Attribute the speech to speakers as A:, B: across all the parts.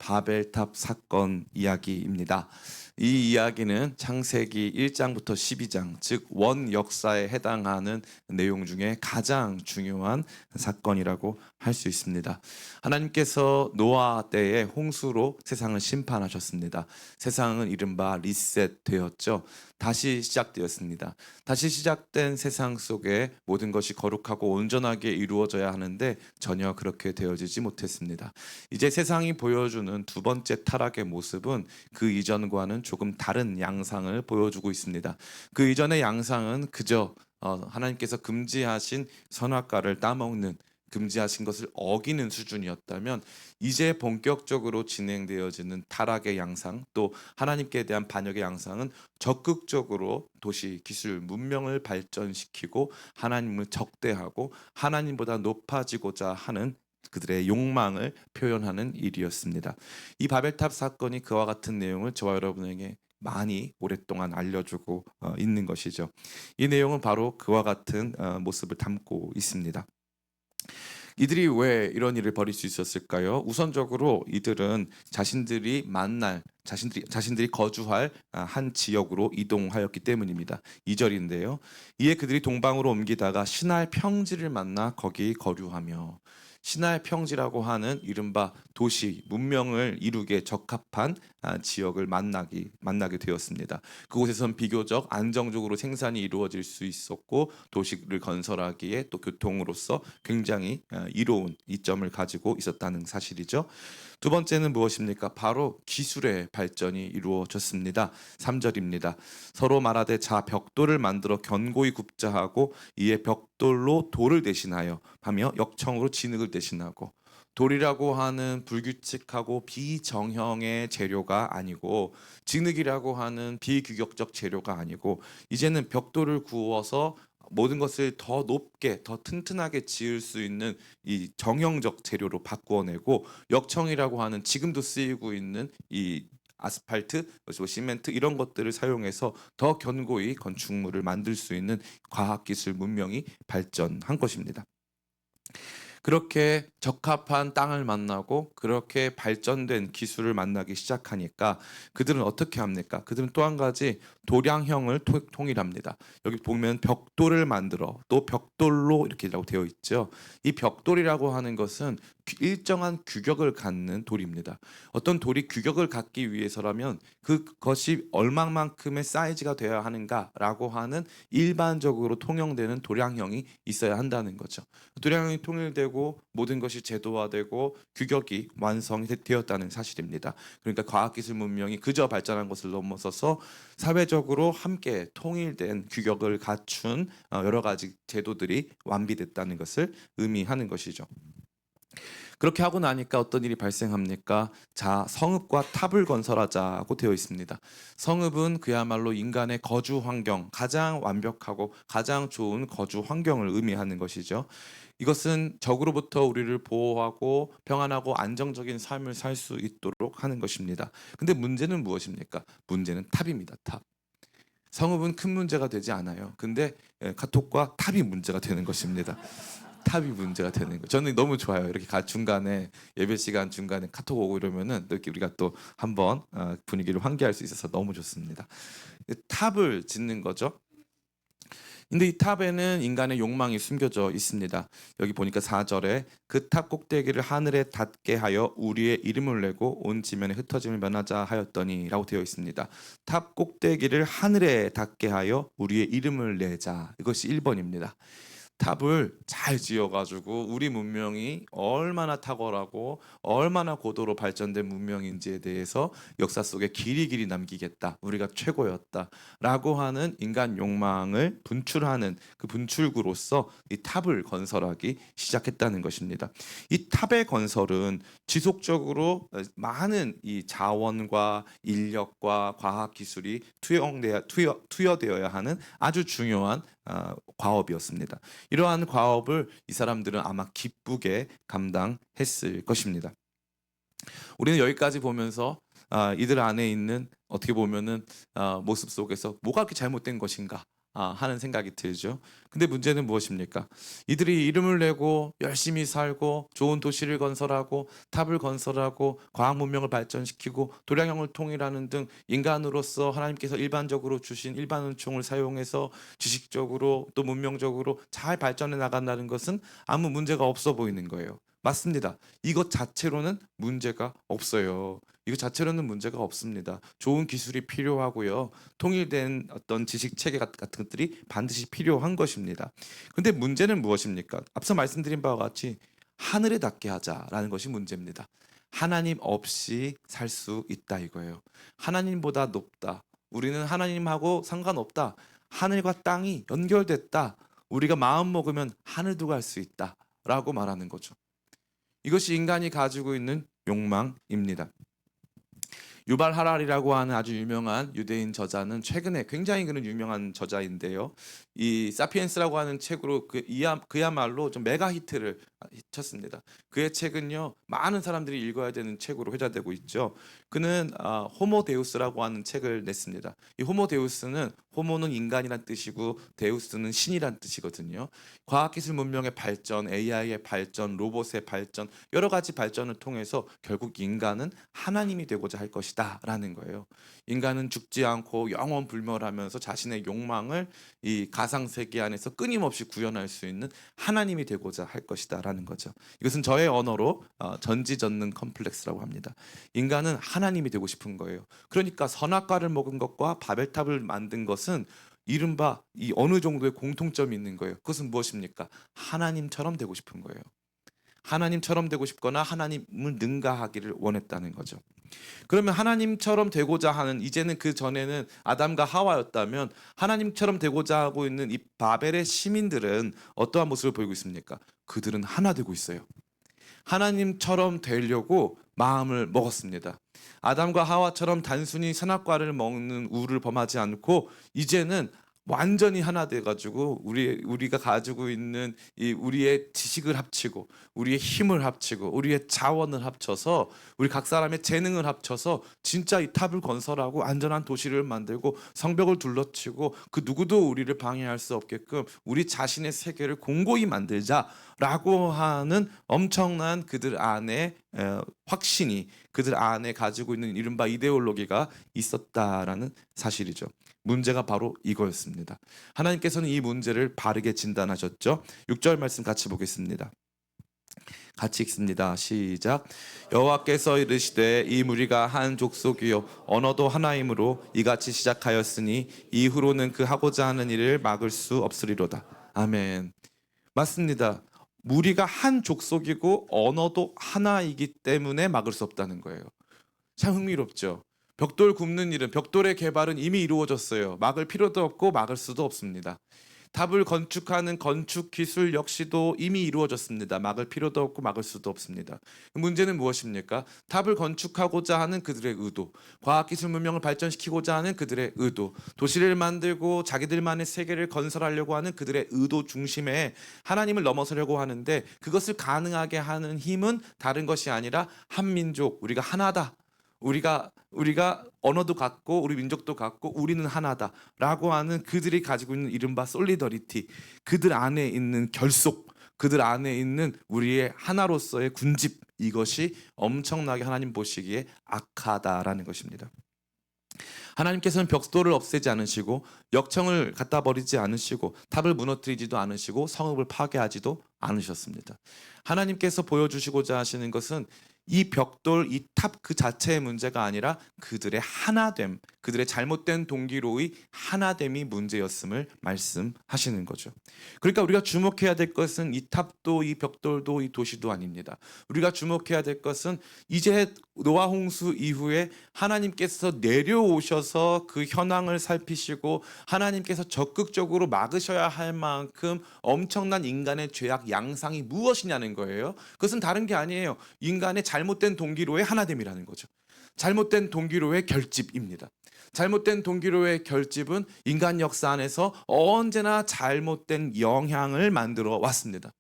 A: 바벨탑 사건 이야기입니다. 이 이야기는 창세기 1장부터 12장, 즉 원 역사에 해당하는 내용 중에 가장 중요한 사건이라고 할 수 있습니다. 하나님께서 노아 때에 홍수로 세상을 심판하셨습니다. 세상은 이른바 리셋되었죠. 다시 시작되었습니다. 다시 시작된 세상 속에 모든 것이 거룩하고 온전하게 이루어져야 하는데 전혀 그렇게 되어지지 못했습니다. 이제 세상이 보여주는 두 번째 타락의 모습은 그 이전과는 조금 다른 양상을 보여주고 있습니다. 그 이전의 양상은 그저 하나님께서 금지하신 선악과를 따먹는, 금지하신 것을 어기는 수준이었다면, 이제 본격적으로 진행되어지는 타락의 양상, 또 하나님께 대한 반역의 양상은 적극적으로 도시, 기술, 문명을 발전시키고 하나님을 적대하고 하나님보다 높아지고자 하는 그들의 욕망을 표현하는 일이었습니다. 이 바벨탑 사건이 그와 같은 내용을 저와 여러분에게 많이 오랫동안 알려주고 있는 것이죠. 이 내용은 바로 그와 같은 모습을 담고 있습니다. 이들이 왜 이런 일을 벌일 수 있었을까요? 우선적으로 이들은 자신들이 거주할 한 지역으로 이동하였기 때문입니다. 2절인데요. 이에 그들이 동방으로 옮기다가 신할 평지를 만나 거기 거류하며, 신할 평지라고 하는 이른바 도시, 문명을 이루기에 적합한 지역을 만나게 되었습니다. 그곳에선 비교적 안정적으로 생산이 이루어질 수 있었고, 도시를 건설하기에 또 교통으로서 굉장히 이로운 이점을 가지고 있었다는 사실이죠. 두 번째는 무엇입니까? 바로 기술의 발전이 이루어졌습니다. 3절입니다. 서로 말하되 자 벽돌을 만들어 견고히 굽자 하고, 이에 벽돌로 돌을 대신하여 하며 역청으로 진흙을 대신하고. 돌이라고 하는 불규칙하고 비정형의 재료가 아니고, 진흙이라고 하는 비규격적 재료가 아니고, 이제는 벽돌을 구워서 모든 것을 더 높게, 더 튼튼하게 지을 수 있는 이 정형적 재료로 바꾸어내고, 역청이라고 하는 지금도 쓰이고 있는 이 아스팔트, 그리고 시멘트 이런 것들을 사용해서 더 견고히 건축물을 만들 수 있는 과학기술 문명이 발전한 것입니다. 그렇게 적합한 땅을 만나고 그렇게 발전된 기술을 만나기 시작하니까 그들은 어떻게 합니까? 그들은 또 한 가지 도량형을 통일합니다. 여기 보면 벽돌을 만들어, 또 벽돌로 이렇게라고 되어 있죠. 이 벽돌이라고 하는 것은 일정한 규격을 갖는 돌입니다. 어떤 돌이 규격을 갖기 위해서라면 그것이 얼마만큼의 사이즈가 되어야 하는가라고 하는 일반적으로 통용되는 도량형이 있어야 한다는 거죠. 도량형이 통일되고 모든 것이 제도화되고 규격이 완성이 되었다는 사실입니다. 그러니까 과학기술 문명이 그저 발전한 것을 넘어서서 사회적으로 함께 통일된 규격을 갖춘 여러 가지 제도들이 완비됐다는 것을 의미하는 것이죠. 그렇게 하고 나니까 어떤 일이 발생합니까? 자, 성읍과 탑을 건설하자고 되어 있습니다. 성읍은 그야말로 인간의 거주 환경, 가장 완벽하고 가장 좋은 거주 환경을 의미하는 것이죠. 이것은 적으로부터 우리를 보호하고 평안하고 안정적인 삶을 살 수 있도록 하는 것입니다. 근데 문제는 무엇입니까? 문제는 탑입니다. 탑. 성읍은 큰 문제가 되지 않아요. 근데 카톡과 탑이 문제가 되는 것입니다. 탑이 문제가 되는 거예요. 저는 너무 좋아요. 이렇게 중간에 예배 시간 중간에 카톡 오고 이러면은 이렇게 우리가 또 한번 분위기를 환기할 수 있어서 너무 좋습니다. 탑을 짓는 거죠. 근데 이 탑에는 인간의 욕망이 숨겨져 있습니다. 여기 보니까 4절에 그 탑 꼭대기를 하늘에 닿게 하여 우리의 이름을 내고 온 지면에 흩어짐을 면하자 하였더니 라고 되어 있습니다. 탑 꼭대기를 하늘에 닿게 하여 우리의 이름을 내자. 이것이 1번입니다. 탑을 잘 지어가지고 우리 문명이 얼마나 탁월하고 얼마나 고도로 발전된 문명인지에 대해서 역사 속에 길이 남기겠다, 우리가 최고였다 라고 하는 인간 욕망을 분출하는 그 분출구로서 이 탑을 건설하기 시작했다는 것입니다. 이 탑의 건설은 지속적으로 많은 이 자원과 인력과 과학기술이 투여되어야 하는 아주 중요한 과업이었습니다. 이러한 과업을 이 사람들은 아마 기쁘게 감당했을 것입니다. 우리는 여기까지 보면서 이들 안에 있는 어떻게 보면은 모습 속에서 뭐가 그렇게 잘못된 것인가 하는 생각이 들죠. 근데 문제는 무엇입니까? 이들이 이름을 내고 열심히 살고 좋은 도시를 건설하고 탑을 건설하고 과학 문명을 발전시키고 도량형을 통일하는 등 인간으로서 하나님께서 일반적으로 주신 일반 은총을 사용해서 지식적으로 또 문명적으로 잘 발전해 나간다는 것은 아무 문제가 없어 보이는 거예요. 맞습니다. 이것 자체로는 문제가 없어요. 이것 자체로는 문제가 없습니다. 좋은 기술이 필요하고요. 통일된 어떤 지식 체계 같은 것들이 반드시 필요한 것입니다. 근데 문제는 무엇입니까? 앞서 말씀드린 바와 같이 하늘에 닿게 하자라는 것이 문제입니다. 하나님 없이 살 수 있다 이거예요. 하나님보다 높다. 우리는 하나님하고 상관없다. 하늘과 땅이 연결됐다. 우리가 마음 먹으면 하늘도 갈 수 있다. 라고 말하는 거죠. 이것이 인간이 가지고 있는 욕망입니다. 유발 하랄이라고 하는 아주 유명한 유대인 저자는 최근에 굉장히 그런 유명한 저자인데요. 이 사피엔스라고 하는 책으로 그야말로 좀 메가 히트를 쳤습니다. 그의 책은요 많은 사람들이 읽어야 되는 책으로 회자되고 있죠. 그는 호모 데우스라고 하는 책을 냈습니다. 이 호모 데우스는 호모는 인간이란 뜻이고 데우스는 신이란 뜻이거든요. 과학기술 문명의 발전, AI의 발전, 로봇의 발전, 여러 가지 발전을 통해서 결국 인간은 하나님이 되고자 할 것이다라는 거예요. 인간은 죽지 않고 영원 불멸하면서 자신의 욕망을 이 가상 세계 안에서 끊임없이 구현할 수 있는 하나님이 되고자 할 것이다라는 거죠. 이것은 저의 언어로 전지전능 컴플렉스라고 합니다. 인간은 하나님이 되고 싶은 거예요. 그러니까 선악과를 먹은 것과 바벨탑을 만든 것은 이른바 이 어느 정도의 공통점이 있는 거예요. 그것은 무엇입니까? 하나님처럼 되고 싶은 거예요. 하나님처럼 되고 싶거나 하나님을 능가하기를 원했다는 거죠. 그러면 하나님처럼 되고자 하는, 이제는 그 전에는 아담과 하와였다면 하나님처럼 되고자 하고 있는 이 바벨의 시민들은 어떠한 모습을 보이고 있습니까? 그들은 하나 되고 있어요. 하나님처럼 되려고 마음을 먹었습니다. 아담과 하와처럼 단순히 선악과를 먹는 우를 범하지 않고 이제는 완전히 하나 돼가지고 우리가 가지고 있는 이 우리의 지식을 합치고 우리의 힘을 합치고 우리의 자원을 합쳐서 우리 각 사람의 재능을 합쳐서 진짜 이 탑을 건설하고 안전한 도시를 만들고 성벽을 둘러치고 그 누구도 우리를 방해할 수 없게끔 우리 자신의 세계를 공고히 만들자라고 하는 엄청난 그들 안에 확신이, 그들 안에 가지고 있는 이른바 이데올로기가 있었다라는 사실이죠. 문제가 바로 이거였습니다. 하나님께서는 이 문제를 바르게 진단하셨죠. 6절 말씀 같이 보겠습니다. 같이 읽습니다. 시작. 여호와께서 이르시되 이 무리가 한 족속이요 언어도 하나이므로 이같이 시작하였으니 이후로는 그 하고자 하는 일을 막을 수 없으리로다. 아멘. 맞습니다. 무리가 한 족속이고 언어도 하나이기 때문에 막을 수 없다는 거예요. 참 흥미롭죠. 벽돌 굽는 일은, 벽돌의 개발은 이미 이루어졌어요. 막을 필요도 없고 막을 수도 없습니다. 탑을 건축하는 건축 기술 역시도 이미 이루어졌습니다. 막을 필요도 없고 막을 수도 없습니다. 문제는 무엇입니까? 탑을 건축하고자 하는 그들의 의도, 과학기술 문명을 발전시키고자 하는 그들의 의도, 도시를 만들고 자기들만의 세계를 건설하려고 하는 그들의 의도 중심에 하나님을 넘어서려고 하는데, 그것을 가능하게 하는 힘은 다른 것이 아니라 한민족, 우리가 하나다. 우리가 언어도 같고 우리 민족도 같고 우리는 하나다라고 하는 그들이 가지고 있는 이른바 솔리더리티, 그들 안에 있는 결속, 그들 안에 있는 우리의 하나로서의 군집, 이것이 엄청나게 하나님 보시기에 악하다라는 것입니다. 하나님께서는 벽돌을 없애지 않으시고 역청을 갖다 버리지 않으시고 탑을 무너뜨리지도 않으시고 성읍을 파괴하지도 않으셨습니다. 하나님께서 보여주시고자 하시는 것은 이 벽돌, 이 탑 그 자체의 문제가 아니라 그들의 하나됨, 그들의 잘못된 동기로의 하나됨이 문제였음을 말씀하시는 거죠. 그러니까 우리가 주목해야 될 것은 이 탑도 이 벽돌도 이 도시도 아닙니다. 우리가 주목해야 될 것은 이제 노아 홍수 이후에 하나님께서 내려오셔서 그 현황을 살피시고 하나님께서 적극적으로 막으셔야 할 만큼 엄청난 인간의 죄악 양상이 무엇이냐는 거예요. 그것은 다른 게 아니에요. 인간의 잘못된 동기로의 하나됨이라는 거죠. 잘못된 동기로의 결집입니다. 잘못된 동기로의 결집은 인간 역사 안에서 언제나 잘못된 영향을 만들어 왔습니다.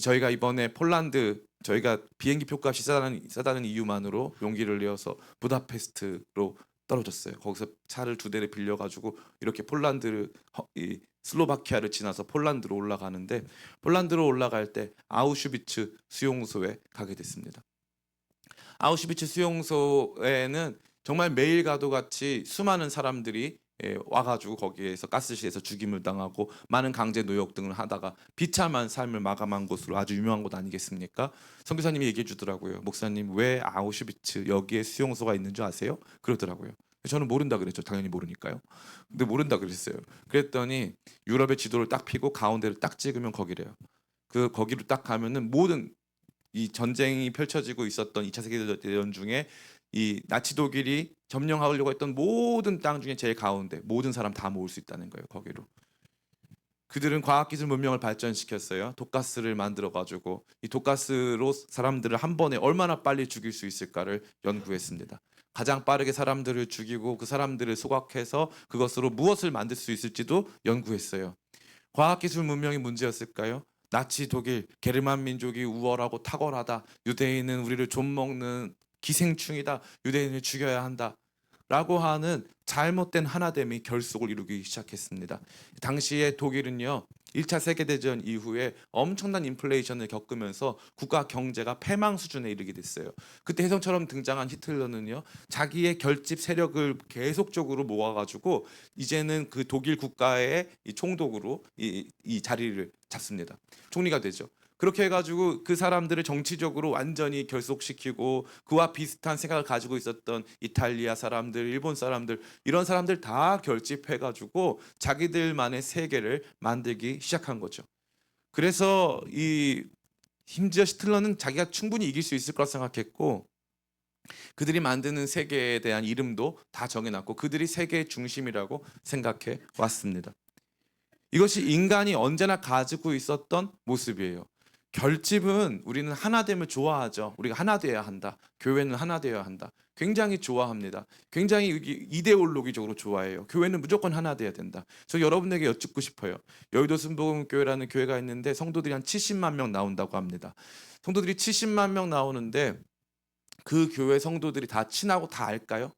A: 저희가 이번에 폴란드, 저희가 비행기 표값이 싸다는 이유만으로 용기를 내어서 부다페스트로 떨어졌어요. 거기서 차를 두 대를 빌려 가지고 이렇게 폴란드를 이 슬로바키아를 지나서 폴란드로 올라가는데 폴란드로 올라갈 때 아우슈비츠 수용소에 가게 됐습니다. 아우슈비츠 수용소에는 정말 매일 가도 같이 수많은 사람들이 와가지고 거기에서 가스실에서 죽임을 당하고 많은 강제 노역 등을 하다가 비참한 삶을 마감한 곳으로 아주 유명한 곳 아니겠습니까? 선교사님이 얘기해 주더라고요. 목사님 왜 아우슈비츠 여기에 수용소가 있는 줄 아세요? 그러더라고요. 저는 모른다 그랬죠. 당연히 모르니까요. 근데 모른다 그랬어요. 그랬더니 유럽의 지도를 딱 펴고 가운데를 딱 찍으면 거기래요. 그 거기로 딱 가면은 모든 이 전쟁이 펼쳐지고 있었던 2차 세계대전 중에 이 나치 독일이 점령하려고 했던 모든 땅 중에 제일 가운데 모든 사람 다 모을 수 있다는 거예요. 거기로. 그들은 과학기술 문명을 발전시켰어요. 독가스를 만들어 가지고 이 독가스로 사람들을 한 번에 얼마나 빨리 죽일 수 있을까를 연구했습니다. 가장 빠르게 사람들을 죽이고 그 사람들을 소각해서 그것으로 무엇을 만들 수 있을지도 연구했어요. 과학기술 문명이 문제였을까요? 나치 독일, 게르만 민족이 우월하고 탁월하다. 유대인은 우리를 좀먹는 기생충이다. 유대인을 죽여야 한다. 라고 하는 잘못된 하나됨이 결속을 이루기 시작했습니다. 당시에 독일은요. 1차 세계대전 이후에 엄청난 인플레이션을 겪으면서 국가 경제가 패망 수준에 이르게 됐어요. 그때 혜성처럼 등장한 히틀러는요. 자기의 결집 세력을 계속적으로 모아가지고 이제는 그 독일 국가의 이 총독으로 이 자리를 잡습니다. 총리가 되죠. 그렇게 해가지고 그 사람들을 정치적으로 완전히 결속시키고 그와 비슷한 생각을 가지고 있었던 이탈리아 사람들, 일본 사람들 이런 사람들 다 결집해가지고 자기들만의 세계를 만들기 시작한 거죠. 그래서 이 심지어 히틀러는 자기가 충분히 이길 수 있을 거라 생각했고 그들이 만드는 세계에 대한 이름도 다 정해놨고 그들이 세계의 중심이라고 생각해 왔습니다. 이것이 인간이 언제나 가지고 있었던 모습이에요. 결집은 우리는 하나됨을 좋아하죠. 우리가 하나 되어야 한다. 교회는 하나 되어야 한다. 굉장히 좋아합니다. 굉장히 이데올로기적으로 좋아해요. 교회는 무조건 하나 되어야 된다. 저 여러분에게 여쭙고 싶어요. 여의도 순복음교회라는 교회가 있는데 성도들이 한 70만 명 나온다고 합니다. 성도들이 70만 명 나오는데 그 교회 성도들이 다 친하고 다 알까요?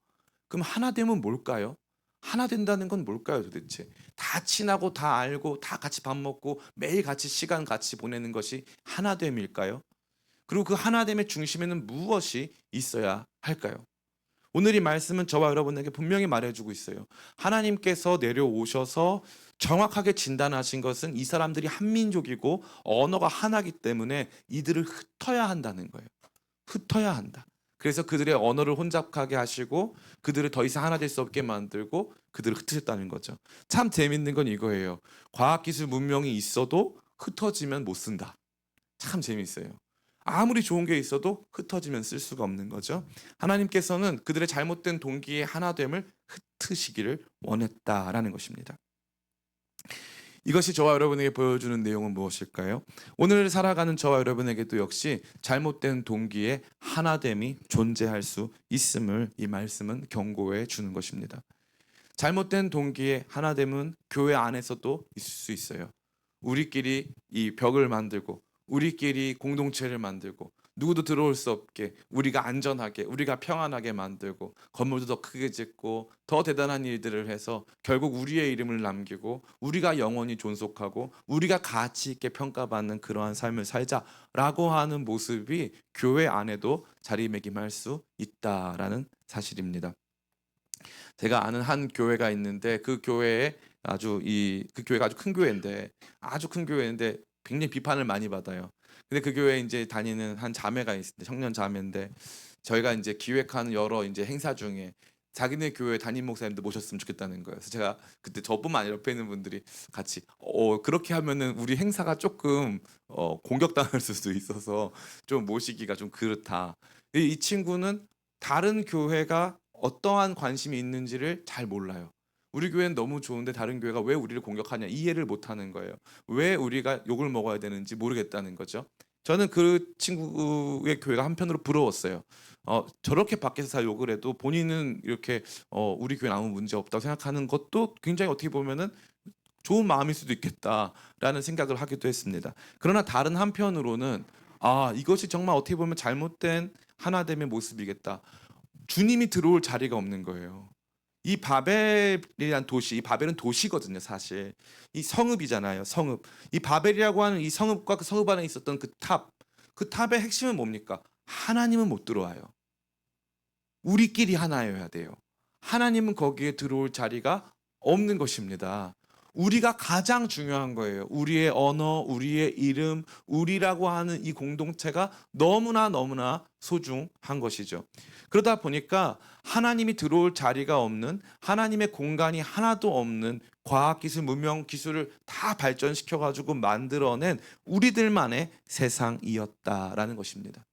A: 그럼 하나됨은 뭘까요? 하나 된다는 건 뭘까요, 도대체? 다 친하고 다 알고 다 같이 밥 먹고 매일 같이 시간 같이 보내는 것이 하나됨일까요? 그리고 그 하나됨의 중심에는 무엇이 있어야 할까요? 오늘 이 말씀은 저와 여러분에게 분명히 말해주고 있어요. 하나님께서 내려오셔서 정확하게 진단하신 것은 이 사람들이 한민족이고 언어가 하나이기 때문에 이들을 흩어야 한다는 거예요. 흩어야 한다. 그래서 그들의 언어를 혼잡하게 하시고 그들을 더 이상 하나 될 수 없게 만들고 그들을 흩으셨다는 거죠. 참 재밌는 건 이거예요. 과학기술 문명이 있어도 흩어지면 못 쓴다. 참 재밌어요. 아무리 좋은 게 있어도 흩어지면 쓸 수가 없는 거죠. 하나님께서는 그들의 잘못된 동기의 하나됨을 흩으시기를 원했다라는 것입니다. 이것이 저와 여러분에게 보여주는 내용은 무엇일까요? 오늘 살아가는 저와 여러분에게도 역시 잘못된 동기의 하나됨이 존재할 수 있음을 이 말씀은 경고해 주는 것입니다. 잘못된 동기의 하나됨은 교회 안에서도 있을 수 있어요. 우리끼리 이 벽을 만들고 우리끼리 공동체를 만들고 누구도 들어올 수 없게 우리가 안전하게 우리가 평안하게 만들고 건물도 더 크게 짓고 더 대단한 일들을 해서 결국 우리의 이름을 남기고 우리가 영원히 존속하고 우리가 가치 있게 평가받는 그러한 삶을 살자라고 하는 모습이 교회 안에도 자리매김할 수 있다라는 사실입니다. 제가 아는 한 교회가 있는데 그 교회에 그 교회가 아주 큰 교회인데 굉장히 비판을 많이 받아요. 근데 그 교회에 이제 다니는 한 자매가 있는데 청년 자매인데 저희가 이제 기획하는 여러 이제 행사 중에 자기네 교회 담임 목사님도 모셨으면 좋겠다는 거예요. 그래서 제가 그때 저뿐만 아니라 옆에 있는 분들이 같이 그렇게 하면은 우리 행사가 조금 공격당할 수도 있어서 좀 모시기가 좀 그렇다. 이 친구는 다른 교회가 어떠한 관심이 있는지를 잘 몰라요. 우리 교회는 너무 좋은데 다른 교회가 왜 우리를 공격하냐 이해를 못하는 거예요. 왜 우리가 욕을 먹어야 되는지 모르겠다는 거죠. 저는 그 친구의 교회가 한편으로 부러웠어요. 저렇게 밖에서 다 욕을 해도 본인은 이렇게 우리 교회는 아무 문제 없다고 생각하는 것도 굉장히 어떻게 보면은 좋은 마음일 수도 있겠다라는 생각을 하기도 했습니다. 그러나 다른 한편으로는 이것이 정말 어떻게 보면 잘못된 하나됨의 모습이겠다. 주님이 들어올 자리가 없는 거예요. 이 바벨이란 도시, 이 바벨은 도시거든요, 사실. 이 성읍이잖아요, 성읍. 이 바벨이라고 하는 이 성읍과 그 성읍 안에 있었던 그 탑, 그 탑의 핵심은 뭡니까? 하나님은 못 들어와요. 우리끼리 하나여야 돼요. 하나님은 거기에 들어올 자리가 없는 것입니다. 우리가 가장 중요한 거예요. 우리의 언어, 우리의 이름, 우리라고 하는 이 공동체가 너무나 너무나 소중한 것이죠. 그러다 보니까 하나님이 들어올 자리가 없는, 하나님의 공간이 하나도 없는 과학기술, 문명기술을 다 발전시켜 가지고 만들어낸 우리들만의 세상이었다라는 것입니다.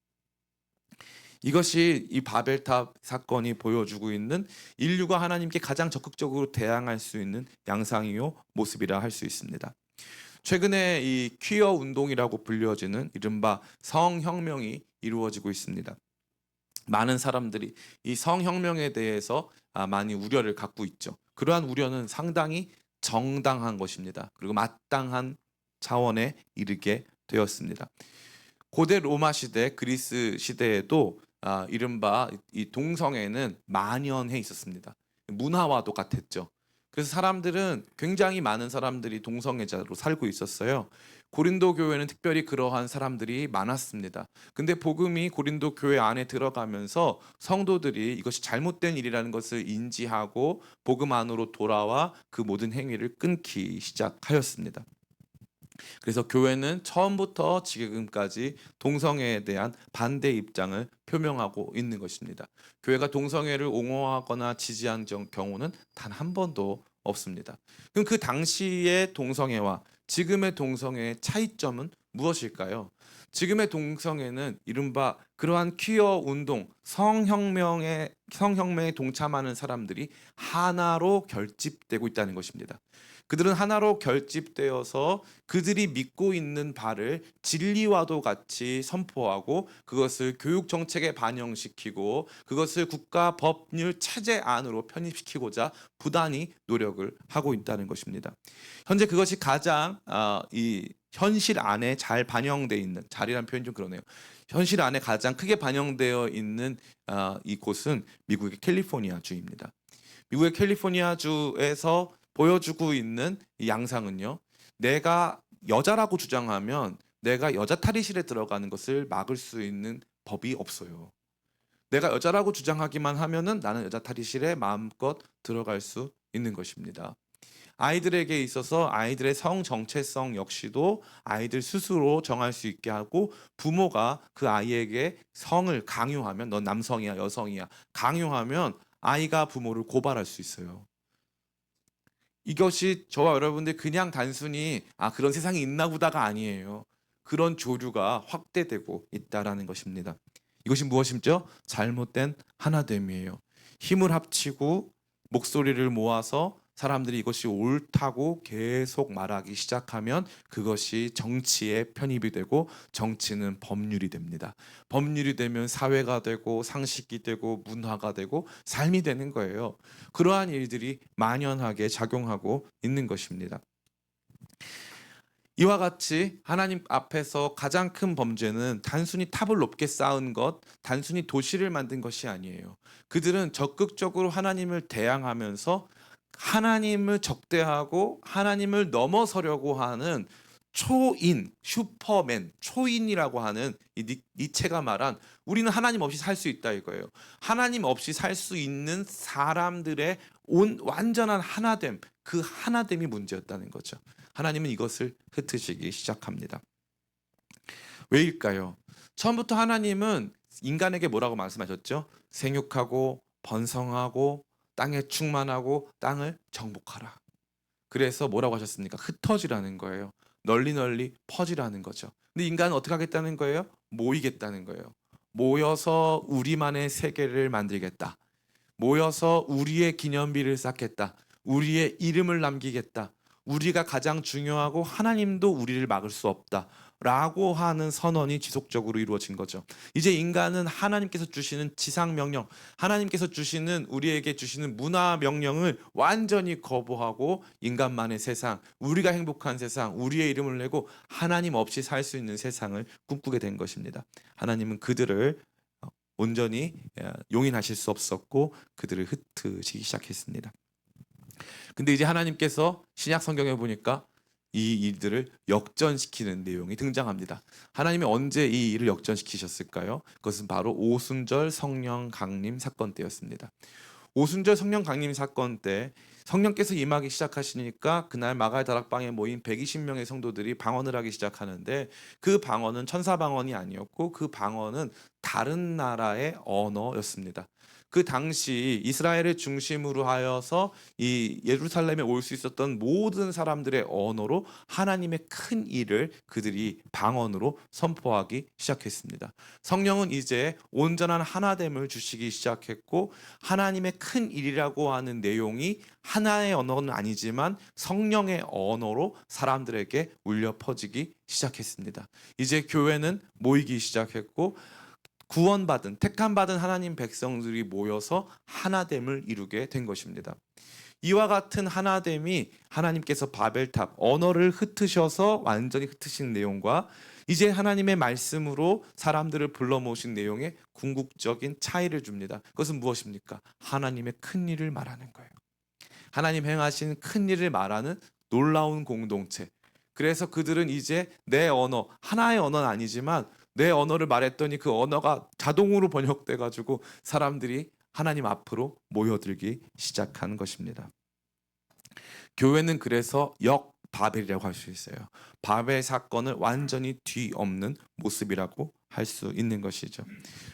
A: 이것이 이 바벨탑 사건이 보여주고 있는 인류가 하나님께 가장 적극적으로 대항할 수 있는 양상이요 모습이라 할 수 있습니다. 최근에 이 퀴어 운동이라고 불려지는 이른바 성혁명이 이루어지고 있습니다. 많은 사람들이 이 성혁명에 대해서 많이 우려를 갖고 있죠. 그러한 우려는 상당히 정당한 것입니다. 그리고 마땅한 차원에 이르게 되었습니다. 고대 로마 시대, 그리스 시대에도 이른바 이 동성애는 만연해 있었습니다. 문화와도 같았죠. 그래서 사람들은 굉장히 많은 사람들이 동성애자로 살고 있었어요. 고린도 교회는 특별히 그러한 사람들이 많았습니다. 근데 복음이 고린도 교회 안에 들어가면서 성도들이 이것이 잘못된 일이라는 것을 인지하고 복음 안으로 돌아와 그 모든 행위를 끊기 시작하였습니다. 그래서 교회는 처음부터 지금까지 동성애에 대한 반대 입장을 표명하고 있는 것입니다. 교회가 동성애를 옹호하거나 지지한 경우는 단 한 번도 없습니다. 그럼 그 당시의 동성애와 지금의 동성애의 차이점은 무엇일까요? 지금의 동성애는 이른바 그러한 퀴어 운동, 성혁명에 동참하는 사람들이 하나로 결집되고 있다는 것입니다. 그들은 하나로 결집되어서 그들이 믿고 있는 바를 진리와도 같이 선포하고 그것을 교육 정책에 반영시키고 그것을 국가 법률 체제 안으로 편입시키고자 부단히 노력을 하고 있다는 것입니다. 현재 그것이 가장 이 현실 안에 잘 반영되어 있는, 잘이라는 표현이 좀 그러네요. 현실 안에 가장 크게 반영되어 있는 이곳은 미국의 캘리포니아 주입니다. 미국의 캘리포니아 주에서 보여주고 있는 이 양상은요. 내가 여자라고 주장하면 내가 여자 탈의실에 들어가는 것을 막을 수 있는 법이 없어요. 내가 여자라고 주장하기만 하면은 나는 여자 탈의실에 마음껏 들어갈 수 있는 것입니다. 아이들에게 있어서 아이들의 성 정체성 역시도 아이들 스스로 정할 수 있게 하고 부모가 그 아이에게 성을 강요하면 넌 남성이야 여성이야 강요하면 아이가 부모를 고발할 수 있어요. 이것이 저와 여러분들 그냥 단순히 그런 세상이 있나 보다가 아니에요. 그런 조류가 확대되고 있다라는 것입니다. 이것이 무엇이죠? 잘못된 하나됨이에요. 힘을 합치고 목소리를 모아서 사람들이 이것이 옳다고 계속 말하기 시작하면 그것이 정치에 편입이 되고 정치는 법률이 됩니다. 법률이 되면 사회가 되고 상식이 되고 문화가 되고 삶이 되는 거예요. 그러한 일들이 만연하게 작용하고 있는 것입니다. 이와 같이 하나님 앞에서 가장 큰 범죄는 단순히 탑을 높게 쌓은 것, 단순히 도시를 만든 것이 아니에요. 그들은 적극적으로 하나님을 대항하면서 하나님을 적대하고 하나님을 넘어서려고 하는 초인, 슈퍼맨, 초인이라고 하는 이 니체가 말한 우리는 하나님 없이 살 수 있다 이거예요. 하나님 없이 살 수 있는 사람들의 완전한 하나됨, 그 하나됨이 문제였다는 거죠. 하나님은 이것을 흩으시기 시작합니다. 왜일까요? 처음부터 하나님은 인간에게 뭐라고 말씀하셨죠? 생육하고 번성하고 땅에 충만하고 땅을 정복하라. 그래서 뭐라고 하셨습니까? 흩어지라는 거예요. 널리 널리 퍼지라는 거죠. 근데 인간은 어떻게 하겠다는 거예요? 모이겠다는 거예요. 모여서 우리만의 세계를 만들겠다. 모여서 우리의 기념비를 쌓겠다. 우리의 이름을 남기겠다. 우리가 가장 중요하고 하나님도 우리를 막을 수 없다. 라고 하는 선언이 지속적으로 이루어진 거죠. 이제 인간은 하나님께서 주시는 지상 명령, 하나님께서 주시는 우리에게 주시는 문화 명령을 완전히 거부하고 인간만의 세상, 우리가 행복한 세상, 우리의 이름을 내고 하나님 없이 살 수 있는 세상을 꿈꾸게 된 것입니다. 하나님은 그들을 온전히 용인하실 수 없었고 그들을 흩으시기 시작했습니다. 근데 이제 하나님께서 신약 성경에 보니까 이 일들을 역전시키는 내용이 등장합니다. 하나님이 언제 이 일을 역전시키셨을까요? 그것은 바로 오순절 성령 강림 사건 때였습니다. 오순절 성령 강림 사건 때 성령께서 임하기 시작하시니까 그날 마갈 다락방에 모인 120명의 성도들이 방언을 하기 시작하는데 그 방언은 천사 방언이 아니었고 그 방언은 다른 나라의 언어였습니다. 그 당시 이스라엘을 중심으로 하여서 이 예루살렘에 올 수 있었던 모든 사람들의 언어로 하나님의 큰 일을 그들이 방언으로 선포하기 시작했습니다. 성령은 이제 온전한 하나됨을 주시기 시작했고 하나님의 큰 일이라고 하는 내용이 하나의 언어는 아니지만 성령의 언어로 사람들에게 울려 퍼지기 시작했습니다. 이제 교회는 모이기 시작했고 구원받은 택함받은 하나님 백성들이 모여서 하나됨을 이루게 된 것입니다. 이와 같은 하나됨이 하나님께서 바벨탑 언어를 흩으셔서 완전히 흩으신 내용과 이제 하나님의 말씀으로 사람들을 불러 모으신 내용에 궁극적인 차이를 줍니다. 그것은 무엇입니까? 하나님의 큰 일을 말하는 거예요. 하나님 행하신 큰 일을 말하는 놀라운 공동체. 그래서 그들은 이제 내 언어, 하나의 언어는 아니지만 내 언어를 말했더니 그 언어가 자동으로 번역돼 가지고 사람들이 하나님 앞으로 모여들기 시작한 것입니다. 교회는 그래서 역바벨이라고 할 수 있어요. 바벨 사건을 완전히 뒤엎는 모습이라고 할 수 있는 것이죠.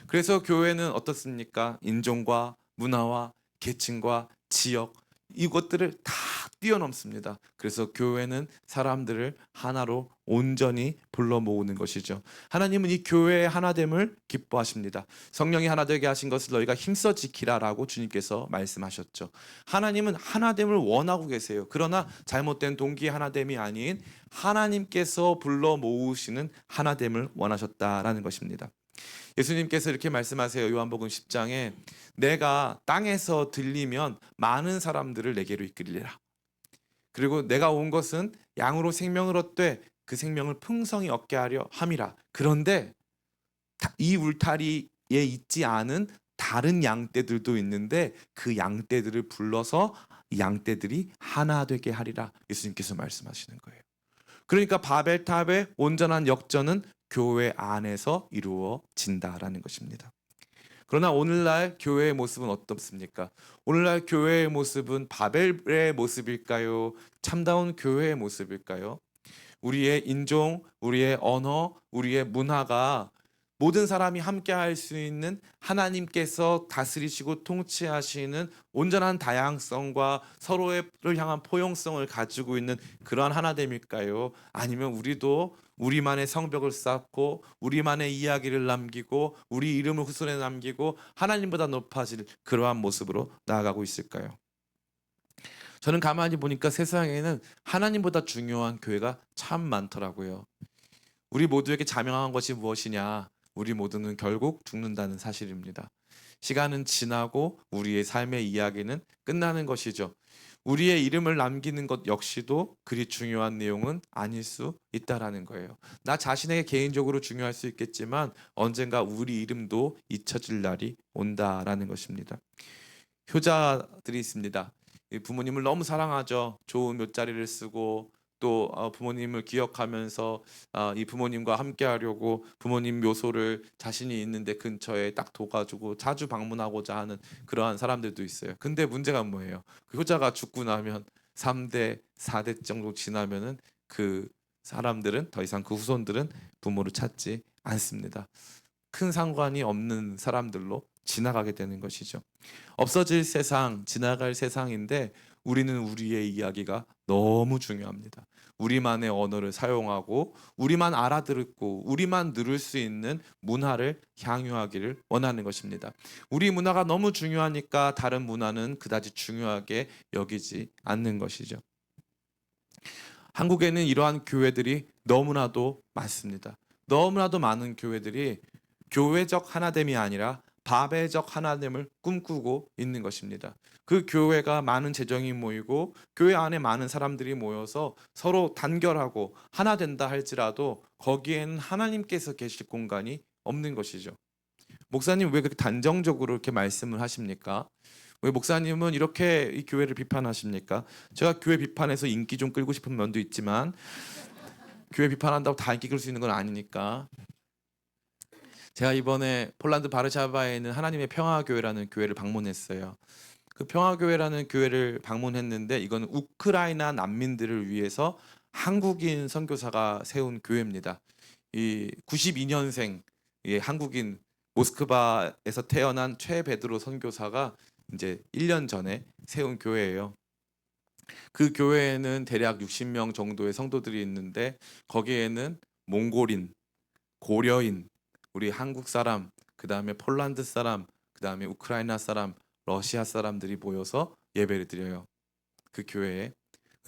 A: 그래서 교회는 어떻습니까? 인종과 문화와 계층과 지역 이것들을 다 뛰어넘습니다. 그래서 교회는 사람들을 하나로 온전히 불러 모으는 것이죠. 하나님은 이 교회의 하나됨을 기뻐하십니다. 성령이 하나 되게 하신 것을 너희가 힘써 지키라라고 주님께서 말씀하셨죠. 하나님은 하나됨을 원하고 계세요. 그러나 잘못된 동기의 하나됨이 아닌 하나님께서 불러 모으시는 하나됨을 원하셨다라는 것입니다. 예수님께서 이렇게 말씀하세요. 요한복음 10장에 내가 땅에서 들리면 많은 사람들을 내게로 이끌리라. 그리고 내가 온 것은 양으로 생명을 얻되 그 생명을 풍성히 얻게 하려 함이라. 그런데 이 울타리에 있지 않은 다른 양떼들도 있는데 그 양떼들을 불러서 양떼들이 하나 되게 하리라. 예수님께서 말씀하시는 거예요. 그러니까 바벨탑의 온전한 역전은 교회 안에서 이루어진다라는 것입니다. 그러나 오늘날 교회의 모습은 어떻습니까? 오늘날 교회의 모습은 바벨의 모습일까요? 참다운 교회의 모습일까요? 우리의 인종, 우리의 언어, 우리의 문화가 모든 사람이 함께 할 수 있는 하나님께서 다스리시고 통치하시는 온전한 다양성과 서로를 향한 포용성을 가지고 있는 그러한 하나됨일까요? 아니면 우리도 우리만의 성벽을 쌓고 우리만의 이야기를 남기고 우리 이름을 후손에 남기고 하나님보다 높아질 그러한 모습으로 나아가고 있을까요? 저는 가만히 보니까 세상에는 하나님보다 중요한 교회가 참 많더라고요. 우리 모두에게 자명한 것이 무엇이냐? 우리 모두는 결국 죽는다는 사실입니다. 시간은 지나고 우리의 삶의 이야기는 끝나는 것이죠. 우리의 이름을 남기는 것 역시도 그리 중요한 내용은 아닐 수 있다라는 거예요. 나 자신에게 개인적으로 중요할 수 있겠지만 언젠가 우리 이름도 잊혀질 날이 온다라는 것입니다. 효자들이 있습니다. 부모님을 너무 사랑하죠. 좋은 묫자리를 쓰고 또 부모님을 기억하면서 이 부모님과 함께 하려고 부모님 묘소를 자신이 있는데 근처에 딱 둬가지고 자주 방문하고자 하는 그러한 사람들도 있어요. 근데 문제가 뭐예요? 그 효자가 죽고 나면 3대, 4대 정도 지나면은 그 사람들은 더 이상 그 후손들은 부모를 찾지 않습니다. 큰 상관이 없는 사람들로 지나가게 되는 것이죠. 없어질 세상, 지나갈 세상인데 우리는 우리의 이야기가 너무 중요합니다. 우리만의 언어를 사용하고 우리만 알아듣고 우리만 들을 수 있는 문화를 향유하기를 원하는 것입니다. 우리 문화가 너무 중요하니까 다른 문화는 그다지 중요하게 여기지 않는 것이죠. 한국에는 이러한 교회들이 너무나도 많습니다. 너무나도 많은 교회들이 교회적 하나됨이 아니라 바벨적 하나됨을 꿈꾸고 있는 것입니다. 그 교회가 많은 재정이 모이고 교회 안에 많은 사람들이 모여서 서로 단결하고 하나 된다 할지라도 거기에는 하나님께서 계실 공간이 없는 것이죠. 목사님 왜 그렇게 단정적으로 이렇게 말씀을 하십니까? 왜 목사님은 이렇게 이 교회를 비판하십니까? 제가 교회 비판해서 인기 좀 끌고 싶은 면도 있지만 교회 비판한다고 다 인기 끌 수 있는 건 아니니까. 제가 이번에 폴란드 바르샤바에 있는 하나님의 평화교회라는 교회를 방문했어요. 그 평화교회라는 교회를 방문했는데 이건 우크라이나 난민들을 위해서 한국인 선교사가 세운 교회입니다. 이 92년생 한국인 모스크바에서 태어난 최 베드로 선교사가 이제 1년 전에 세운 교회예요. 그 교회에는 대략 60명 정도의 성도들이 있는데 거기에는 몽골인, 고려인, 우리 한국 사람, 그다음에 폴란드 사람, 그다음에 우크라이나 사람, 러시아 사람들이 모여서 예배를 드려요. 그 교회에.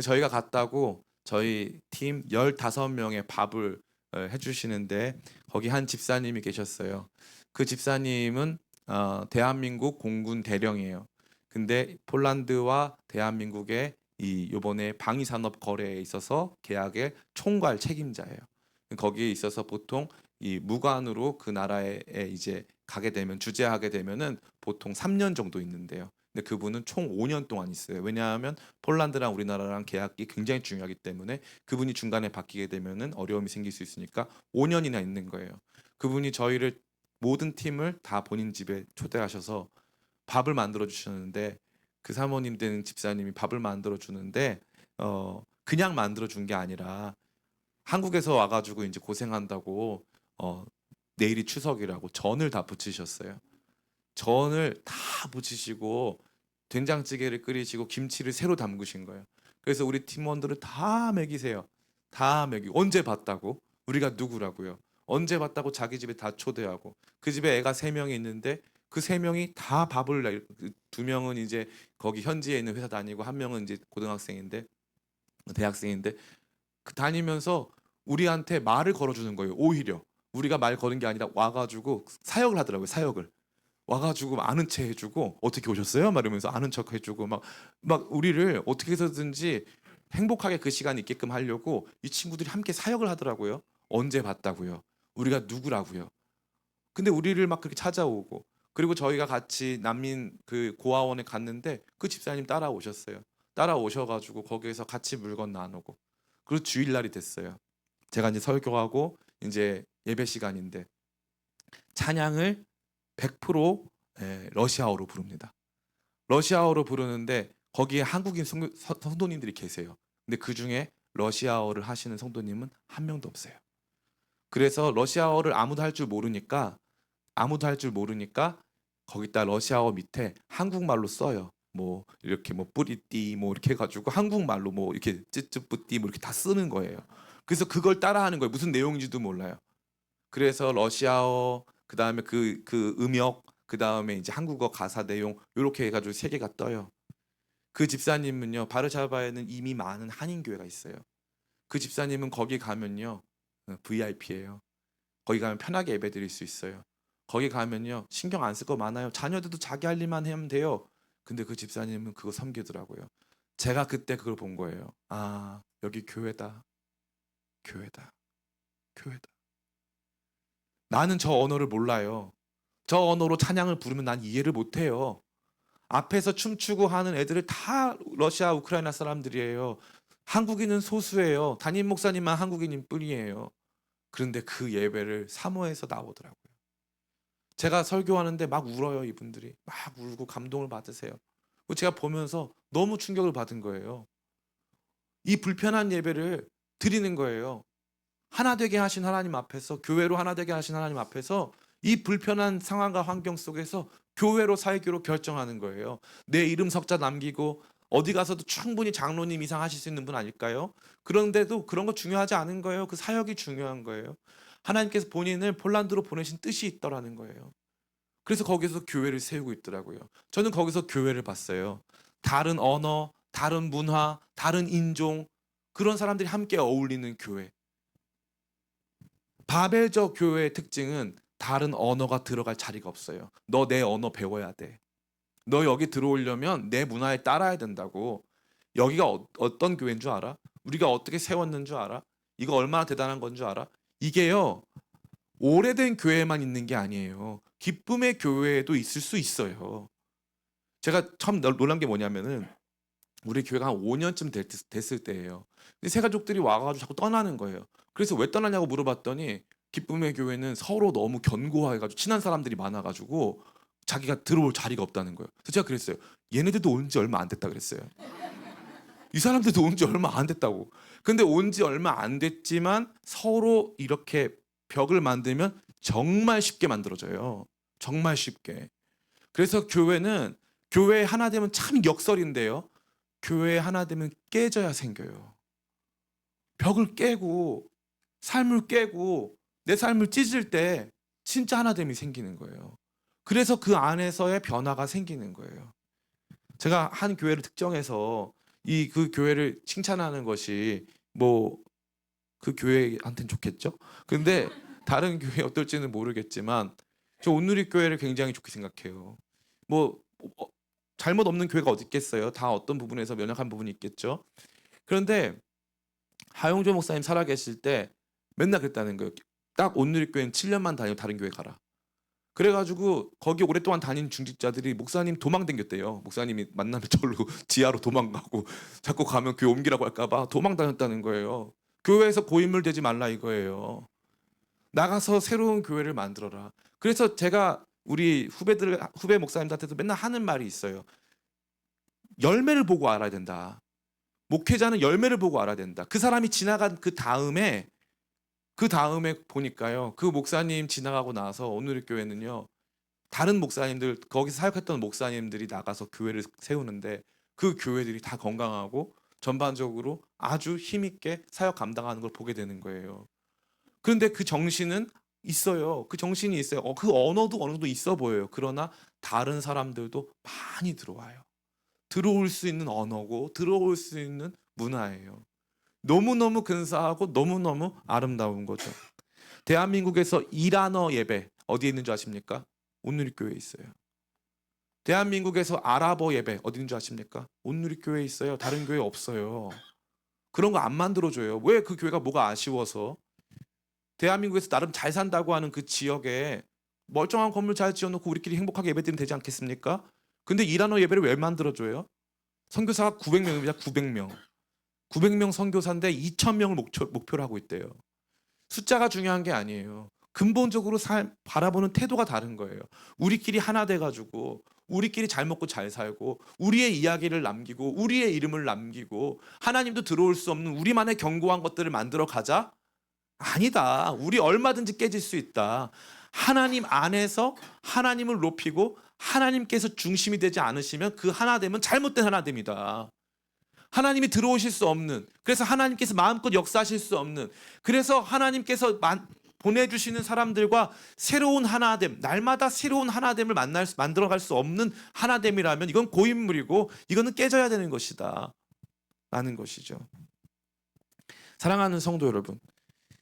A: 저희가 갔다고 저희 팀 15명의 밥을 해주시는데 거기 한 집사님이 계셨어요. 그 집사님은 대한민국 공군 대령이에요. 근데 폴란드와 대한민국의 이 요번에 방위산업 거래에 있어서 계약의 총괄 책임자예요. 거기에 있어서 보통 이 무관으로 그 나라에 이제 가게 되면 주재하게 되면은 보통 3년 정도 있는데요. 근데 그분은 총 5년 동안 있어요. 왜냐하면 폴란드랑 우리나라랑 계약이 굉장히 중요하기 때문에 그분이 중간에 바뀌게 되면은 어려움이 생길 수 있으니까 5년이나 있는 거예요. 그분이 저희를 모든 팀을 다 본인 집에 초대하셔서 밥을 만들어 주셨는데 그 사모님 된 집사님이 밥을 만들어 주는데 그냥 만들어 준 게 아니라 한국에서 와가지고 이제 고생한다고 내일이 추석이라고 전을 다 부치셨어요. 전을 다 부치시고 된장찌개를 끓이시고 김치를 새로 담그신 거예요. 그래서 우리 팀원들을 다 먹이세요. 다 먹이고 언제 봤다고? 우리가 누구라고요? 언제 봤다고 자기 집에 다 초대하고 그 집에 애가 3명이 있는데 그 3명이 다 밥을 2명은 이제 거기 현지에 있는 회사 다니고 1명은 이제 고등학생인데 대학생인데 그 다니면서 우리한테 말을 걸어주는 거예요. 오히려 우리가 말 거는 게 아니라 와가지고 사역을 하더라고요. 사역을 와가지고 아는 체 해주고 어떻게 오셨어요? 막 이러면서 아는 척 해주고 막 우리를 어떻게 해서든지 행복하게 그 시간 있게끔 하려고 이 친구들이 함께 사역을 하더라고요. 언제 봤다고요? 우리가 누구라고요? 근데 우리를 막 그렇게 찾아오고 그리고 저희가 같이 난민 그 고아원에 갔는데 그 집사님 따라오셨어요. 따라오셔가지고 거기에서 같이 물건 나누고 그리고 주일날이 됐어요. 제가 이제 설교하고 이제 예배 시간인데 찬양을 100% 러시아어로 부릅니다. 러시아어로 부르는데 거기에 한국인 성도님들이 계세요. 근데 그 중에 러시아어를 하시는 성도님은 한 명도 없어요. 그래서 러시아어를 아무도 할 줄 모르니까 거기다 러시아어 밑에 한국말로 써요. 뭐 이렇게 뭐 뿌리띠 뭐 이렇게 해가지고 한국말로 뭐 이렇게 찌찌뿌띠 뭐 이렇게 다 쓰는 거예요. 그래서 그걸 따라하는 거예요. 무슨 내용인지도 몰라요. 그래서 러시아어 그다음에 그 음역 그다음에 이제 한국어 가사 내용 이렇게 해가지고 3개가 떠요. 그 집사님은요 바르샤바에는 이미 많은 한인 교회가 있어요. 그 집사님은 거기 가면요 VIP예요. 거기 가면 편하게 예배드릴 수 있어요. 거기 가면요 신경 안 쓸 거 많아요. 자녀들도 자기 할 일만 하면 돼요. 근데 그 집사님은 그거 섬기더라고요. 제가 그때 그걸 본 거예요. 아 여기 교회다, 교회다, 교회다. 나는 저 언어를 몰라요. 저 언어로 찬양을 부르면 난 이해를 못해요. 앞에서 춤추고 하는 애들을 다 러시아, 우크라이나 사람들이에요. 한국인은 소수예요. 담임 목사님만 한국인인 뿐이에요. 그런데 그 예배를 사모해서 나오더라고요. 제가 설교하는데 막 울어요, 이분들이. 막 울고 감동을 받으세요. 제가 보면서 너무 충격을 받은 거예요. 이 불편한 예배를 드리는 거예요. 하나 되게 하신 하나님 앞에서, 교회로 하나 되게 하신 하나님 앞에서 이 불편한 상황과 환경 속에서 교회로 살기로 결정하는 거예요. 내 이름 석자 남기고 어디 가서도 충분히 장로님 이상 하실 수 있는 분 아닐까요? 그런데도 그런 거 중요하지 않은 거예요. 그 사역이 중요한 거예요. 하나님께서 본인을 폴란드로 보내신 뜻이 있더라는 거예요. 그래서 거기서 교회를 세우고 있더라고요. 저는 거기서 교회를 봤어요. 다른 언어, 다른 문화, 다른 인종 그런 사람들이 함께 어울리는 교회. 바벨적 교회의 특징은 다른 언어가 들어갈 자리가 없어요. 너 내 언어 배워야 돼. 너 여기 들어오려면 내 문화에 따라야 된다고. 여기가 어떤 교회인 줄 알아? 우리가 어떻게 세웠는 줄 알아? 이거 얼마나 대단한 건 줄 알아? 이게요. 오래된 교회만 있는 게 아니에요. 기쁨의 교회에도 있을 수 있어요. 제가 처음 놀란 게 뭐냐면은 우리 교회가 한 5년쯤 됐을 때예요. 근데 새 가족들이 와가지고 자꾸 떠나는 거예요. 그래서 왜 떠나냐고 물어봤더니 기쁨의 교회는 서로 너무 견고해가지고 친한 사람들이 많아가지고 자기가 들어올 자리가 없다는 거예요. 그래서 제가 그랬어요. 얘네들도 온 지 얼마 안 됐다 그랬어요. 이 사람들도 온 지 얼마 안 됐다고. 근데 온 지 얼마 안 됐지만 서로 이렇게 벽을 만들면 정말 쉽게 만들어져요. 정말 쉽게. 그래서 교회 하나 되면 참 역설인데요. 교회 하나 되면 깨져야 생겨요. 벽을 깨고 삶을 깨고 내 삶을 찢을 때 진짜 하나됨이 생기는 거예요. 그래서 그 안에서의 변화가 생기는 거예요. 제가 한 교회를 특정해서 그 교회를 칭찬하는 것이 뭐 그 교회한테는 좋겠죠. 근데 다른 교회 어떨지는 모르겠지만 저 온누리 교회를 굉장히 좋게 생각해요. 뭐 어, 잘못 없는 교회가 어디 있겠어요. 다 어떤 부분에서 연약한 부분이 있겠죠. 그런데 하용조 목사님 살아계실 때 맨날 그랬다는 거예요. 딱 온누리 교회는 7년만 다니고 다른 교회 가라. 그래가지고 거기 오랫동안 다닌 중직자들이 목사님 도망 댕겼대요. 목사님이 만나면 절로 지하로 도망가고 자꾸 가면 교회 옮기라고 할까봐 도망 다녔다는 거예요. 교회에서 고인물 되지 말라 이거예요. 나가서 새로운 교회를 만들어라. 그래서 제가 우리 후배 목사님들한테도 맨날 하는 말이 있어요. 열매를 보고 알아야 된다. 목회자는 열매를 보고 알아야 된다. 그 사람이 지나간 그 다음에 보니까요. 그 목사님 지나가고 나서 오늘 교회는요. 다른 목사님들 거기서 사역했던 목사님들이 나가서 교회를 세우는데 그 교회들이 다 건강하고 전반적으로 아주 힘있게 사역 감당하는 걸 보게 되는 거예요. 그런데 그 정신은 있어요. 그 정신이 있어요. 그 언어도 어느 정도 있어 보여요. 그러나 다른 사람들도 많이 들어와요. 들어올 수 있는 언어고 들어올 수 있는 문화예요. 너무너무 근사하고 너무너무 아름다운 거죠. 대한민국에서 이란어 예배 어디에 있는 줄 아십니까? 온누리교회에 있어요. 대한민국에서 아랍어 예배 어디 있는 줄 아십니까? 온누리교회에 있어요. 다른 교회 없어요. 그런 거 안 만들어줘요. 왜 그 교회가 뭐가 아쉬워서? 대한민국에서 나름 잘 산다고 하는 그 지역에 멀쩡한 건물 잘 지어놓고 우리끼리 행복하게 예배드리면 되지 않겠습니까? 근데 이란어 예배를 왜 만들어줘요? 선교사가 900명입니다. 900명. 900명 선교사인데 2,000명을 목표로 하고 있대요. 숫자가 중요한 게 아니에요. 근본적으로 바라보는 태도가 다른 거예요. 우리끼리 하나 돼가지고 우리끼리 잘 먹고 잘 살고 우리의 이야기를 남기고 우리의 이름을 남기고 하나님도 들어올 수 없는 우리만의 견고한 것들을 만들어 가자? 아니다. 우리 얼마든지 깨질 수 있다. 하나님 안에서 하나님을 높이고 하나님께서 중심이 되지 않으시면 그 하나됨은 잘못된 하나됨이다. 하나님이 들어오실 수 없는, 그래서 하나님께서 마음껏 역사하실 수 없는, 그래서 하나님께서 보내주시는 사람들과 새로운 하나됨, 날마다 새로운 하나됨을 만들어갈 수 없는 하나됨이라면 이건 고인물이고 이거는 깨져야 되는 것이다 라는 것이죠. 사랑하는 성도 여러분,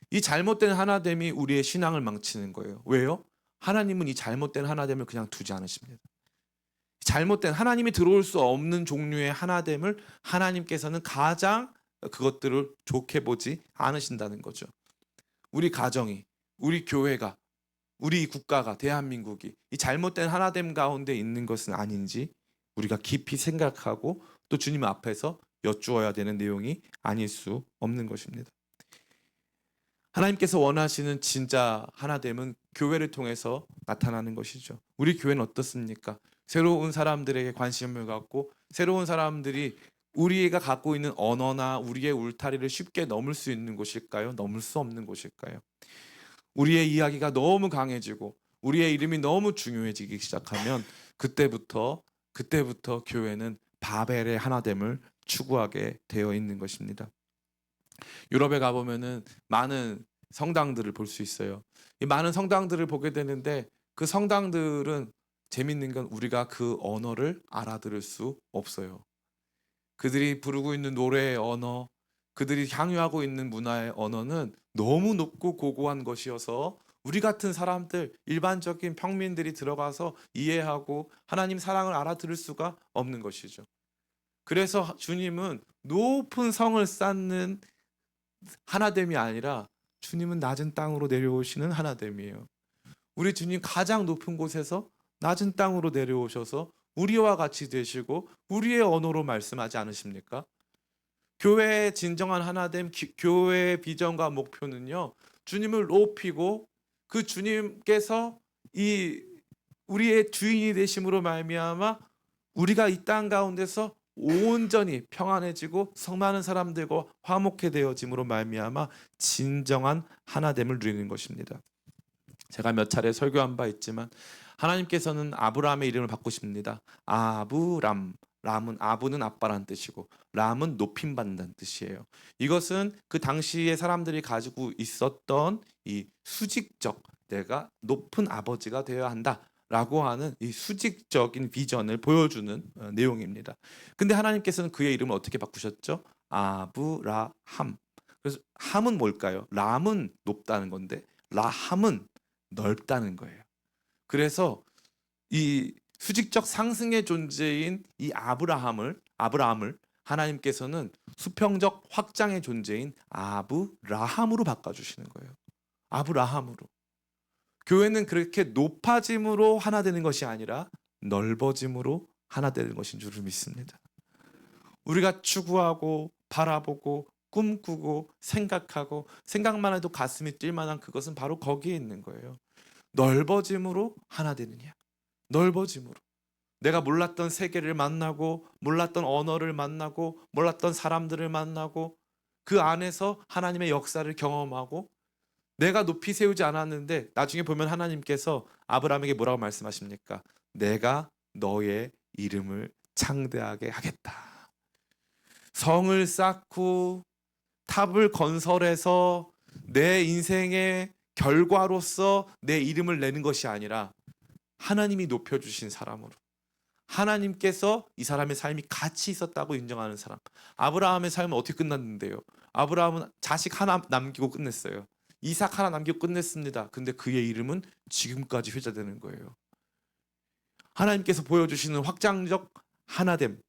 A: 이 잘못된 하나됨이 우리의 신앙을 망치는 거예요. 왜요? 하나님은 이 잘못된 하나됨을 그냥 두지 않으십니다. 잘못된 하나님이 들어올 수 없는 종류의 하나됨을 하나님께서는 가장 그것들을 좋게 보지 않으신다는 거죠. 우리 가정이, 우리 교회가, 우리 국가가, 대한민국이 이 잘못된 하나됨 가운데 있는 것은 아닌지 우리가 깊이 생각하고 또 주님 앞에서 여쭈어야 되는 내용이 아닐 수 없는 것입니다. 하나님께서 원하시는 진짜 하나됨은 교회를 통해서 나타나는 것이죠. 우리 교회는 어떻습니까? 새로운 사람들에게 관심을 갖고 새로운 사람들이 우리가 갖고 있는 언어나 우리의 울타리를 쉽게 넘을 수 있는 곳일까요? 넘을 수 없는 곳일까요? 우리의 이야기가 너무 강해지고 우리의 이름이 너무 중요해지기 시작하면 그때부터 교회는 바벨의 하나됨을 추구하게 되어 있는 것입니다. 유럽에 가보면은 많은 성당들을 볼 수 있어요. 이 많은 성당들을 보게 되는데 그 성당들은 재밌는 건 우리가 그 언어를 알아들을 수 없어요. 그들이 부르고 있는 노래의 언어, 그들이 향유하고 있는 문화의 언어는 너무 높고 고고한 것이어서 우리 같은 사람들, 일반적인 평민들이 들어가서 이해하고 하나님 사랑을 알아들을 수가 없는 것이죠. 그래서 주님은 높은 성을 쌓는 하나됨이 아니라 주님은 낮은 땅으로 내려오시는 하나됨이에요. 우리 주님 가장 높은 곳에서 낮은 땅으로 내려오셔서 우리와 같이 되시고 우리의 언어로 말씀하지 않으십니까? 교회의 진정한 하나됨, 교회의 비전과 목표는요, 주님을 높이고 그 주님께서 이 우리의 주인이 되심으로 말미암아 우리가 이 땅 가운데서 온전히 평안해지고 성많은 사람들과 화목해 되어짐으로 말미암아 진정한 하나됨을 누리는 것입니다. 제가 몇 차례 설교한 바 있지만 하나님께서는 아브라함의 이름을 바꾸십니다. 아브람, 람은 아부는 아빠라는 뜻이고 람은 높임 받는다는 뜻이에요. 이것은 그 당시에 사람들이 가지고 있었던 이 수직적, 내가 높은 아버지가 되어야 한다 라고 하는 이 수직적인 비전을 보여주는 내용입니다. 근데 하나님께서는 그의 이름을 어떻게 바꾸셨죠? 아브라함. 그래서 함은 뭘까요? 람은 높다는 건데 라함은 넓다는 거예요. 그래서 이 수직적 상승의 존재인 이 아브라함을 하나님께서는 수평적 확장의 존재인 아브라함으로 바꿔주시는 거예요. 아브라함으로. 교회는 그렇게 높아짐으로 하나 되는 것이 아니라 넓어짐으로 하나 되는 것인 줄을 믿습니다. 우리가 추구하고 바라보고 꿈꾸고 생각하고 생각만 해도 가슴이 뛸 만한 그것은 바로 거기에 있는 거예요. 넓어짐으로 하나 되느냐. 넓어짐으로. 내가 몰랐던 세계를 만나고 몰랐던 언어를 만나고 몰랐던 사람들을 만나고 그 안에서 하나님의 역사를 경험하고 내가 높이 세우지 않았는데 나중에 보면 하나님께서 아브라함에게 뭐라고 말씀하십니까? 내가 너의 이름을 창대하게 하겠다. 성을 쌓고 탑을 건설해서 내 인생의 결과로서 내 이름을 내는 것이 아니라 하나님이 높여주신 사람으로, 하나님께서 이 사람의 삶이 가치 있었다고 인정하는 사람. 아브라함의 삶은 어떻게 끝났는데요? 아브라함은 자식 하나 남기고 끝냈어요. 이삭 하나 남기고 끝냈습니다. 근데 그의 이름은 지금까지 회자되는 거예요. 하나님께서 보여주시는 확장적 하나됨,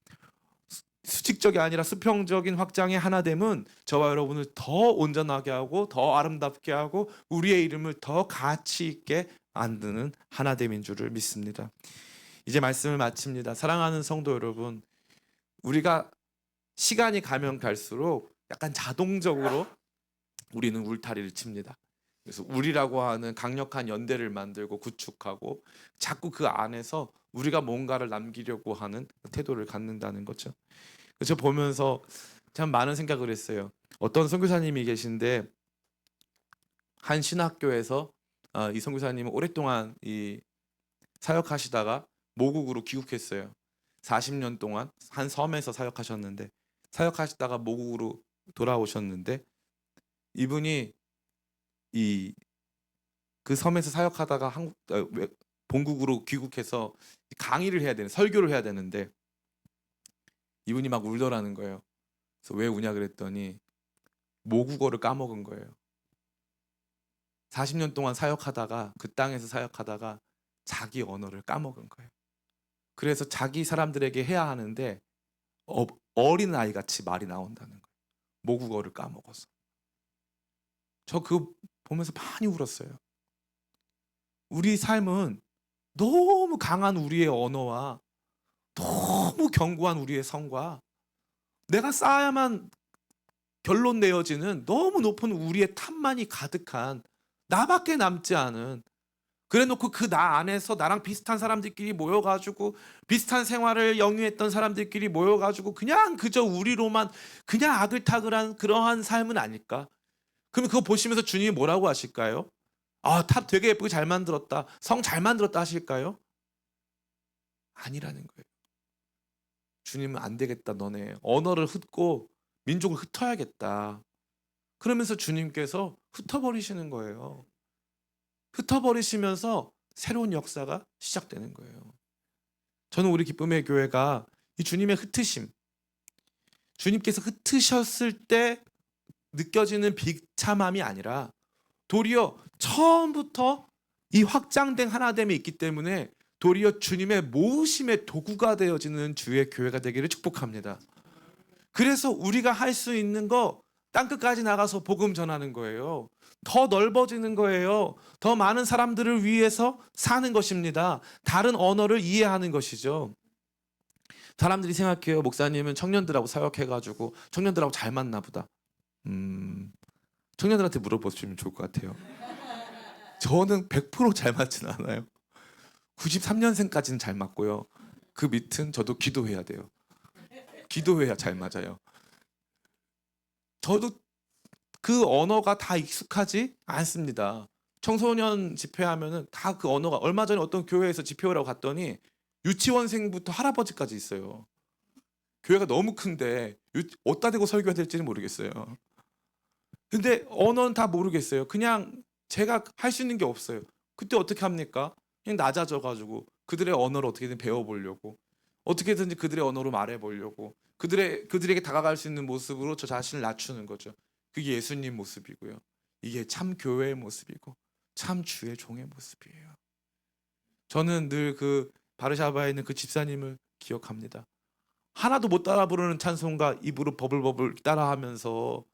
A: 수직적이 아니라 수평적인 확장의 하나됨은 저와 여러분을 더 온전하게 하고 더 아름답게 하고 우리의 이름을 더 가치 있게 만드는 하나됨인 줄을 믿습니다. 이제 말씀을 마칩니다. 사랑하는 성도 여러분, 우리가 시간이 가면 갈수록 약간 자동적으로 우리는 울타리를 칩니다. 그래서 우리라고 하는 강력한 연대를 만들고 구축하고 자꾸 그 안에서 우리가 뭔가를 남기려고 하는 태도를 갖는다는 거죠. 그래서 보면서 참 많은 생각을 했어요. 어떤 선교사님이 계신데 한 신학교에서 이 선교사님은 오랫동안 이 사역하시다가 모국으로 귀국했어요. 40년 동안 한 섬에서 사역하셨는데 사역하시다가 모국으로 돌아오셨는데 이분이 그 섬에서 사역하다가 본국으로 귀국해서 강의를 해야 되는, 설교를 해야 되는데 이분이 막 울더라는 거예요. 그래서 왜 우냐 그랬더니 모국어를 까먹은 거예요. 40년 동안 사역하다가 그 땅에서 사역하다가 자기 언어를 까먹은 거예요. 그래서 자기 사람들에게 해야 하는데 어린 아이 같이 말이 나온다는 거예요. 모국어를 까먹어서. 저 그거 보면서 많이 울었어요. 우리 삶은 너무 강한 우리의 언어와 너무 견고한 우리의 성과 내가 쌓아야만 결론 내어지는 너무 높은 우리의 탑만이 가득한 나밖에 남지 않은, 그래놓고 그 나 안에서 나랑 비슷한 사람들끼리 모여가지고 비슷한 생활을 영위했던 사람들끼리 모여가지고 그냥 그저 우리로만 그냥 아글타글한 그러한 삶은 아닐까? 그럼 그거 보시면서 주님이 뭐라고 하실까요? 탑 되게 예쁘게 잘 만들었다, 성 잘 만들었다 하실까요? 아니라는 거예요. 주님은 안 되겠다, 너네 언어를 흩고 민족을 흩어야겠다. 그러면서 주님께서 흩어버리시는 거예요. 흩어버리시면서 새로운 역사가 시작되는 거예요. 저는 우리 기쁨의 교회가 이 주님의 흩으심, 주님께서 흩으셨을 때 느껴지는 비참함이 아니라 도리어 처음부터 이 확장된 하나됨이 있기 때문에 도리어 주님의 모으심의 도구가 되어지는 주의 교회가 되기를 축복합니다. 그래서 우리가 할 수 있는 거 땅끝까지 나가서 복음 전하는 거예요. 더 넓어지는 거예요. 더 많은 사람들을 위해서 사는 것입니다. 다른 언어를 이해하는 것이죠. 사람들이 생각해요. 목사님은 청년들하고 사역해가지고 청년들하고 잘 맞나 보다. 청년들한테 물어보시면 좋을 것 같아요. 저는 100%잘 맞진 않아요. 93년생까지는 잘 맞고요. 그 밑은 저도 기도해야 돼요. 기도해야 잘 맞아요. 저도 그 언어가 다 익숙하지 않습니다. 청소년 집회하면은 다 그 언어가, 얼마 전에 어떤 교회에서 집회하러 갔더니 유치원생부터 할아버지까지 있어요. 교회가 너무 큰데 어디다 대고 설교해야 될지는 모르겠어요. 근데 언어는 다 모르겠어요. 그냥 제가 할 수 있는 게 없어요. 그때 어떻게 합니까? 그냥 낮아져가지고 그들의 언어를 어떻게든 배워보려고, 어떻게든지 그들의 언어로 말해보려고, 그들에게 다가갈 수 있는 모습으로 저 자신을 낮추는 거죠. 그게 예수님 모습이고요. 이게 참 교회의 모습이고 참 주의 종의 모습이에요. 저는 늘 그 바르샤바에 있는 그 집사님을 기억합니다. 하나도 못 따라 부르는 찬송가 입으로 버블버블 따라하면서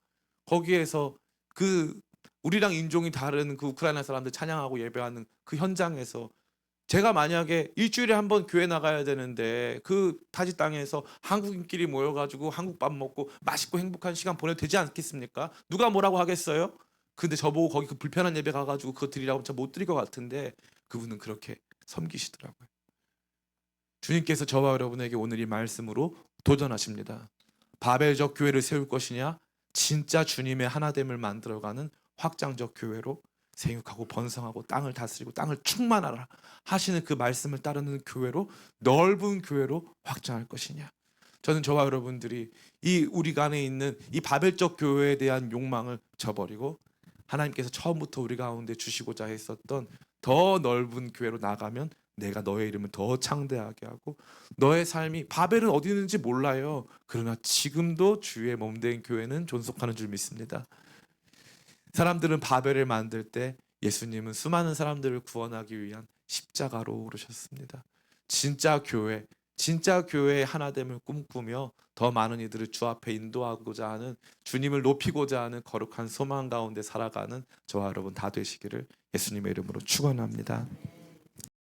A: 거기에서 그 우리랑 인종이 다른 그 우크라이나 사람들 찬양하고 예배하는 그 현장에서, 제가 만약에 일주일에 한 번 교회 나가야 되는데 그 타지 땅에서 한국인끼리 모여가지고 한국 밥 먹고 맛있고 행복한 시간 보내도 되지 않겠습니까? 누가 뭐라고 하겠어요? 근데 저보고 거기 그 불편한 예배 가가지고 그거 드리라고 저 못 드릴 것 같은데 그분은 그렇게 섬기시더라고요. 주님께서 저와 여러분에게 오늘 이 말씀으로 도전하십니다. 바벨적 교회를 세울 것이냐, 진짜 주님의 하나됨을 만들어가는 확장적 교회로 생육하고 번성하고 땅을 다스리고 땅을 충만하라 하시는 그 말씀을 따르는 교회로, 넓은 교회로 확장할 것이냐. 저는 저와 여러분들이 이 우리가 안에 있는 이 바벨적 교회에 대한 욕망을 저버리고 하나님께서 처음부터 우리 가운데 주시고자 했었던 더 넓은 교회로 나가면 내가 너의 이름을 더 창대하게 하고, 너의 삶이, 바벨은 어디 있는지 몰라요. 그러나 지금도 주의 몸된 교회는 존속하는 줄 믿습니다. 사람들은 바벨을 만들 때 예수님은 수많은 사람들을 구원하기 위한 십자가로 오르셨습니다. 진짜 교회의 하나됨을 꿈꾸며 더 많은 이들을 주 앞에 인도하고자 하는, 주님을 높이고자 하는 거룩한 소망 가운데 살아가는 저와 여러분 다 되시기를 예수님의 이름으로 축원합니다.